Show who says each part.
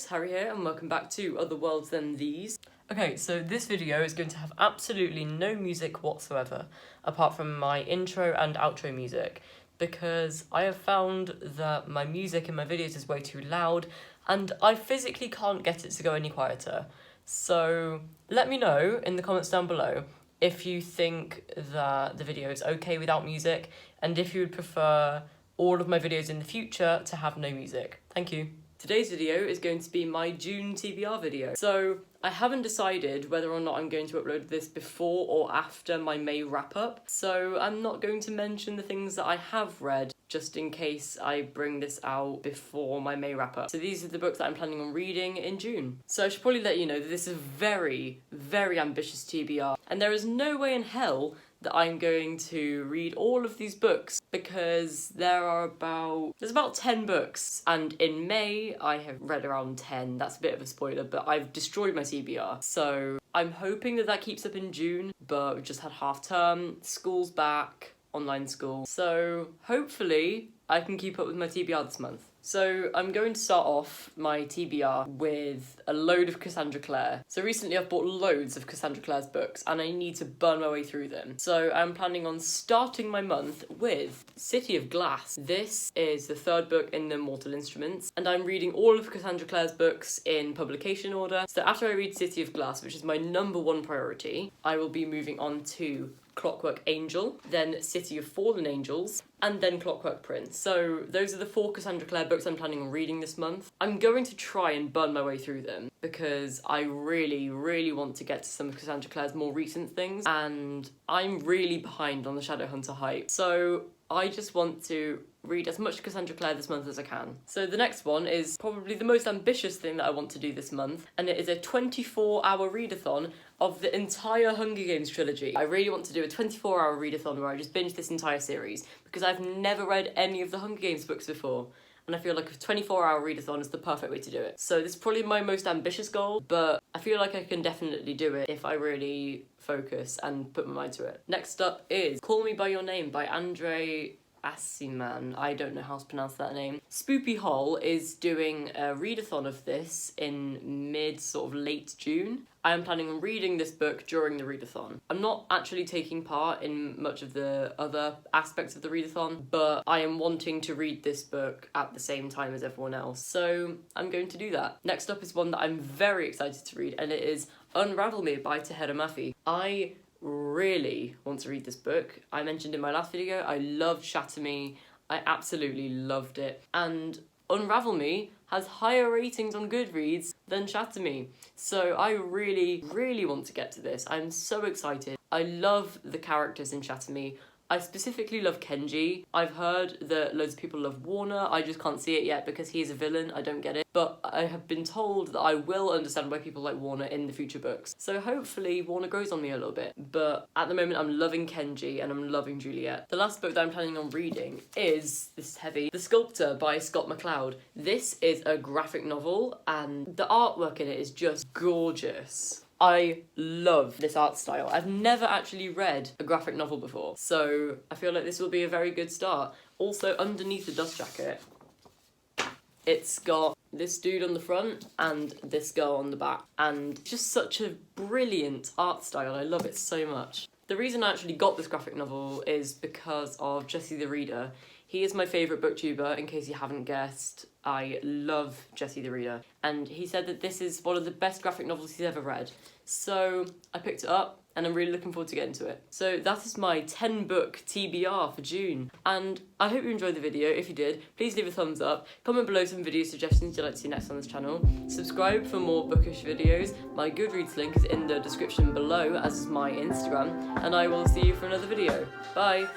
Speaker 1: Harry here and welcome back to Other Worlds Than These. Okay, so this video is going to have absolutely no music whatsoever, apart from my intro and outro music, because I have found that my music in my videos is way too loud, and I physically can't get it to go any quieter. So let me know in the comments down below if you think that the video is okay without music, and if you would prefer all of my videos in the future to have no music. Thank you. Today's video is going to be my June TBR video. So I haven't decided whether or not I'm going to upload this before or after my May wrap up. So I'm not going to mention the things that I have read just in case I bring this out before my May wrap up. So these are the books that I'm planning on reading in June. So I should probably let you know that this is a very, very ambitious TBR. And there is no way in hell that I'm going to read all of these books because there's about 10 books, and in May I have read around 10. That's a bit of a spoiler, but I've destroyed my TBR. So I'm hoping that keeps up in June, but we've just had half term, school's back, online school. So hopefully I can keep up with my TBR this month. So I'm going to start off my TBR with a load of Cassandra Clare. So recently I've bought loads of Cassandra Clare's books and I need to burn my way through them. So I'm planning on starting my month with City of Glass. This is the third book in the Mortal Instruments, and I'm reading all of Cassandra Clare's books in publication order. So after I read City of Glass, which is my #1 priority, I will be moving on to Clockwork Angel, then City of Fallen Angels, and then Clockwork Prince. So those are the 4 Cassandra Clare books I'm planning on reading this month. I'm going to try and burn my way through them because I really, really want to get to some of Cassandra Clare's more recent things, and I'm really behind on the Shadowhunter hype. So I just want to read as much Cassandra Clare this month as I can. So the next one is probably the most ambitious thing that I want to do this month, and it is a 24-hour readathon of the entire Hunger Games trilogy. I really want to do a 24-hour readathon where I just binge this entire series because I've never read any of the Hunger Games books before, and I feel like a 24-hour readathon is the perfect way to do it. So this is probably my most ambitious goal, but I feel like I can definitely do it if I really focus and put my mind to it. Next up is Call Me By Your Name by Andre Asiman. I don't know how to pronounce that name. Spoopyhol is doing a readathon of this in late June. I am planning on reading this book during the readathon. I'm not actually taking part in much of the other aspects of the readathon, but I am wanting to read this book at the same time as everyone else, so I'm going to do that. Next up is one that I'm very excited to read, and it is Unravel Me by Tahera Mafi. I really want to read this book. I mentioned in my last video, I loved Shatter Me. I absolutely loved it. And Unravel Me has higher ratings on Goodreads than Shatter Me. So I really, really want to get to this. I'm so excited. I love the characters in Shatter Me. I specifically love Kenji. I've heard that loads of people love Warner. I just can't see it yet because he's a villain. I don't get it. But I have been told that I will understand why people like Warner in the future books. So hopefully Warner grows on me a little bit. But at the moment I'm loving Kenji and I'm loving Juliet. The last book that I'm planning on reading is, this is heavy, The Sculptor by Scott McCloud. This is a graphic novel and the artwork in it is just gorgeous. I love this art style. I've never actually read a graphic novel before, so I feel like this will be a very good start. Also, underneath the dust jacket, it's got this dude on the front and this girl on the back, and just such a brilliant art style. I love it so much. The reason I actually got this graphic novel is because of Jesse the Reader. He is my favourite booktuber, in case you haven't guessed. I love Jesse the Reader. And he said that this is one of the best graphic novels he's ever read. So I picked it up and I'm really looking forward to getting to it. So that is my 10-book TBR for June. And I hope you enjoyed the video. If you did, please leave a thumbs up. Comment below some video suggestions you'd like to see next on this channel. Subscribe for more bookish videos. My Goodreads link is in the description below, as is my Instagram. And I will see you for another video. Bye!